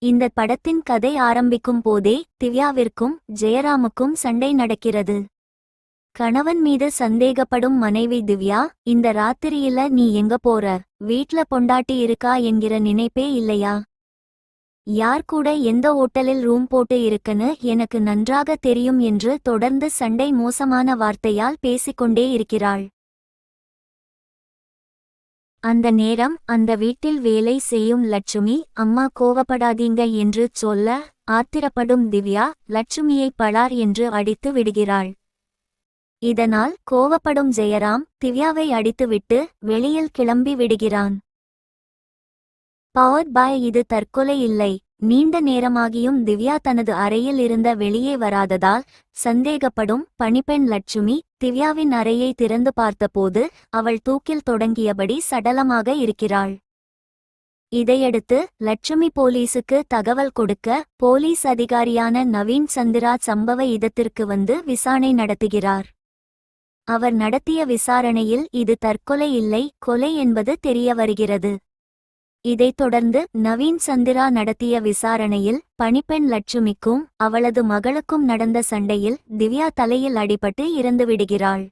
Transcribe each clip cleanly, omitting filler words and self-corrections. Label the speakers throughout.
Speaker 1: இந்த படத்தின் கதை ஆரம்பிக்கும் போதே திவ்யாவிற்கும் ஜெயராமுக்கும் சண்டை நடக்கிறது. கணவன் மீது சந்தேகப்படும் மனைவி திவ்யா, இந்த ராத்திரியில நீ எங்க போற, வீட்ல பொண்டாட்டி இருக்கா என்கிற நினைப்பே இல்லையா? யார் கூட எந்த ஓட்டலில் ரூம் போட்டு இருக்குன்னு எனக்கு நன்றாக தெரியும் என்று தொடர்ந்து சண்டை மோசமான வார்த்தையால் பேசிக்கொண்டே இருக்கிறாள். அந்த நேரம் அந்த வீட்டில் வேலை செய்யும் லட்சுமி, அம்மா கோவப்படாதீங்க என்று சொல்ல ஆத்திரப்படும் திவ்யா லட்சுமியை பளார் என்று அடித்து விடுகிறாள். இதனால் கோவப்படும் ஜெயராம் திவ்யாவை அடித்துவிட்டு வெளியில் கிளம்பி விடுகிறான். பவர்ட் பாய் இது தற்கொலை இல்லை. நீண்ட நேரமாகியும் திவ்யா தனது அறையில் இருந்த வெளியே வராததால் சந்தேகப்படும் பணிப்பெண் லட்சுமி திவ்யாவின் அறையை திறந்து பார்த்தபோது அவள் தூக்கில் தொடங்கியபடி சடலமாக இருக்கிறாள். இதையடுத்து லட்சுமி போலீசுக்கு தகவல் கொடுக்க போலீஸ் அதிகாரியான நவீன் சந்திரா சம்பவ இடத்திற்கு வந்து விசாரணை நடத்துகிறார். அவர் நடத்திய விசாரணையில் இது தற்கொலை இல்லை, கொலை என்பது தெரிய வருகிறது. இதைத் தொடர்ந்து நவீன் சந்திரா நடத்திய விசாரணையில் பணிப்பெண் லட்சுமிக்கும் அவளது மகளுக்கும் நடந்த சண்டையில் திவ்யா தலையில் அடிபட்டு இறந்துவிடுகிறாள்.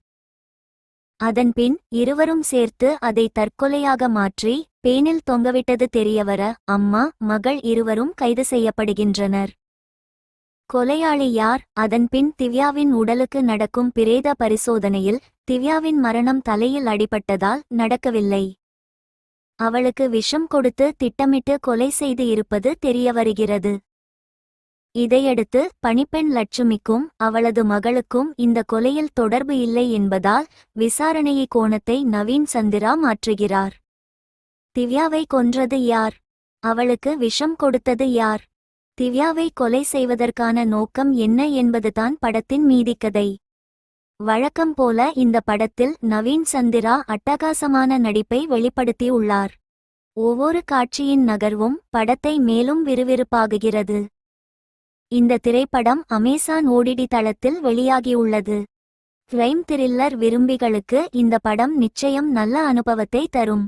Speaker 1: அதன்பின் இருவரும் சேர்த்து அதை தற்கொலையாக மாற்றி பேனில் தொங்கவிட்டது தெரியவர அம்மா மகள் இருவரும் கைது செய்யப்படுகின்றனர். கொலையாளி யார்? அதன்பின் திவ்யாவின் உடலுக்கு நடக்கும் பிரேத பரிசோதனையில் திவ்யாவின் மரணம் தலையில் அடிபட்டதால் நடக்கவில்லை. அவளுக்கு விஷம் கொடுத்து திட்டமிட்டு கொலை செய்து இருப்பது தெரியவருகிறது. இதையடுத்து பணிப்பெண் லட்சுமிக்கும் அவளது மகளுக்கும் இந்த கொலையில் தொடர்பு இல்லை என்பதால் விசாரணையை கோணத்தை நவீன் சந்திரா மாற்றுகிறார். திவ்யாவை கொன்றது யார்? அவளுக்கு விஷம் கொடுத்தது யார்? திவ்யாவை கொலை செய்வதற்கான நோக்கம் என்ன என்பதுதான் படத்தின் மீதிக்கதை. வழக்கம் போல இந்த படத்தில் நவீன் சந்திரா அட்டகாசமான நடிப்பை வெளிப்படுத்தியுள்ளார். ஒவ்வொரு காட்சியின் நகர்வும் படத்தை மேலும் விறுவிறுப்பாகுகிறது. இந்த திரைப்படம் அமேசான் ஓடிடி தளத்தில் வெளியாகியுள்ளது. கிரைம் த்ரில்லர் விரும்பிகளுக்கு இந்த படம் நிச்சயம் நல்ல அனுபவத்தை தரும்.